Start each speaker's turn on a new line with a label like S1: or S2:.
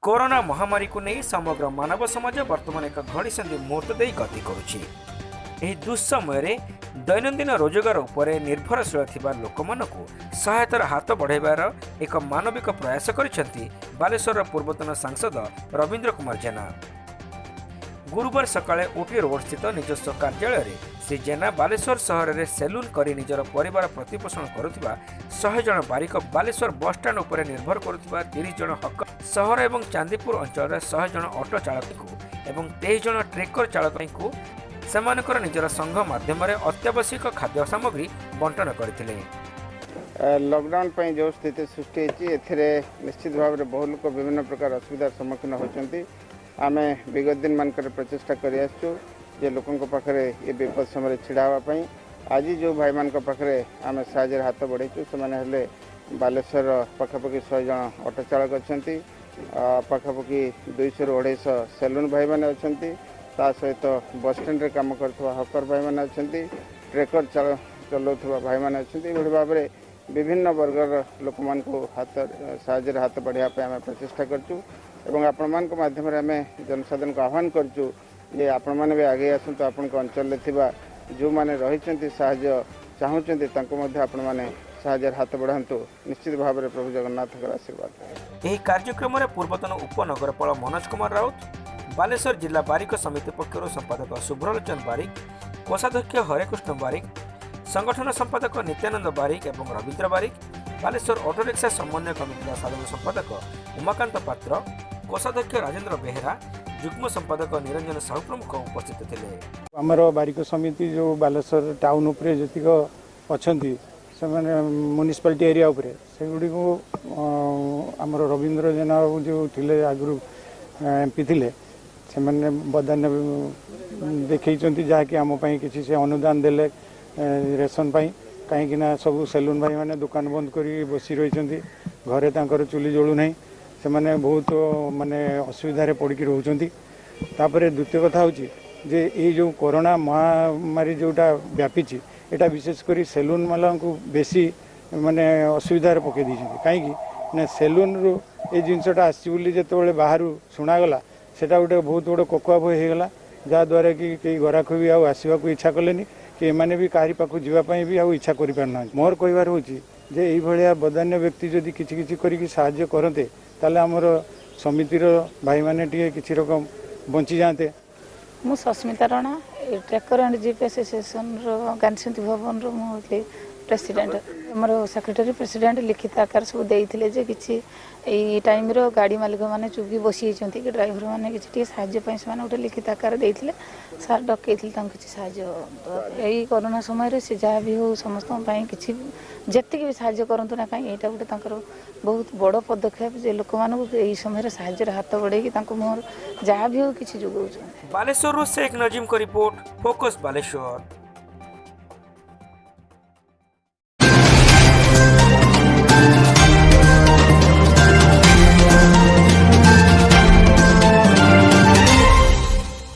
S1: Corona महामारी को नहीं समग्र मानव समाज वर्तमान एक घड़ीसंधि मुहूर्त दे गति करुछि। एही दुस्समय दैनंदिन रोजगार उपरे निर्भरशील थिबा लोकमानकु सहायतार हाथ बढ़ाइबार एक मानविक प्रयास करिसेंति बालेश्वर पूर्वतन सांसद रवींद्र कुमार जेना। गुरुवार सकाळे ओटी रोड स्थित निजस्व कार्यालय रे श्री जेना बालेश्वर सहर में सेलून करी निजर परिवार प्रतिपोषण करुथिबा 100 जन बारिक बालेश्वर बस स्टाण्ड उपरे निर्भर करुथिबा 30 जन हक सहर एवं चांदीपुर अंचल 100 जन ऑटो चालक एवं 23 जन ट्रेकर चालक सेमानकर निजर संघ माध्यम अत्यावश्यक खाद्य सामग्री बंटन करथिले।
S2: लॉकडाउन पर जो स्थिति सृष्टि होती निश्चित भाव में बहु लोग विभिन्न प्रकार असुविधार सम्मुखीन होती। आम विगत दिन मानक प्रचेषा कर लोकों पाखे ये विपद समय छिड़ावाई आज जो भाई मान पाखे आम साहय हाथ बढ़ेचु से बालेश्वर पखापाखि 100 जन ऑटो चालक अच्छा पखापाखि 200 ରୁ 250 सेलून भाई मैंने अच्छा सहित बस स्टैंड काम कर हकर भाई मैंने अच्छा ट्रेकर चलाउवा भाई मैंने अच्छा ये भाव में विभिन्न वर्गर लोक मान हाथ साहय हाथ बढ़ाई आम प्रचेषा करूँ आपण मान माध्यम आम जनसाधारण को आह्वान करूँ जे आपण मैंने भी आगे आसतु आपण अंचल जो मैंने रही साहय चाहूँगी आपण मैंने साहय हाथ बढ़ातु निश्चित भाव में प्रभु जगन्नाथ आशीर्वाद।
S1: यह कार्यक्रम में पूर्वतन उपनगरपाल मनोज कुमार राउत, बालेश्वर जिला बारिक समिति पक्षर संपादक शुभ्रलोचन बारिक, कोषाध्यक्ष हरेकृष्ण बारिक, संगठन संपादक नित्यानंद बारिक एवं रवींद्र बारिक, बालेश्वर ऑटो रिक्शा समन्वय कमिटी साधारण संपादक उमाकांत पात्र, कोषाध्यक्ष राजेंद्र बेहेरा, युग्म संपादक निरंजन साहू प्रमुख उपस्थित थे।
S3: आमर बारिक समिति जो बालेश्वर टाउन उपरे जतिक अच्छा से म्युनिसिपालिटी एरिया उपरे से गुड़ी को आमर रवींद्र जेना जो थिले आगु एमपी थिले से मैंने बदान्य देखी जहाँकि आम किसी से अनुदान देले रेशन कहीं सब सेलून भाई मैंने दुकान बंद कर बसी रही घरे तांकर चुली जलू ना से मैंने बहुत माने असुविधा पड़ कि रोचती। द्वितीय कथा हूँ जे ये जो कोरोना महामारी जोटा व्यापी एटा विशेषकर सेलून वाला को बेसी माने असुविधा पकई दी कहीं ना सेलून रू ये जिनसटा आसते बाहर शुणागला सेटा गोटे बहुत बड़ कोकुआ भय होगला जहाँद्वारा कि कई ग्राहक भी आसवा इच्छा कले कि एमाने भी कहारी पाखु जीवाई भी इच्छा करें। मोर कहबार हूँ जे ये बदान्य व्यक्ति जदि किसी करके साहाय्य करते ताले आमर समितिर भाई माने किसी रकम बंची जाते।
S4: मु Sasmita Rana trekker and jeep association Gandhi Bhavan मुझे प्रेसिडेंट आमर सेक्रेटरी प्रेसिडेंट लिखित आकार सब देते जे किसी यही टाइम गाड़ी मालिक मैंने चुपी बसी कि ड्राइवर मैंने किसी साहाय्य से गोटे लिखित आकार देते सार डकई किसी साहाय्य यही कोरोना समय से जहाँ भी हो समस्त किसी जी भी साहाय्य करूँ ना कहीं यहाँ गोटे बहुत बड़ पदक्षेप जे लोक यही समय साहाय्य हाथ बढ़े मोर जहाँ भी हो किसी जोगाऊँ।
S1: बालेश्वर शेख नजीम को रिपोर्ट फोकस बालेश्वर।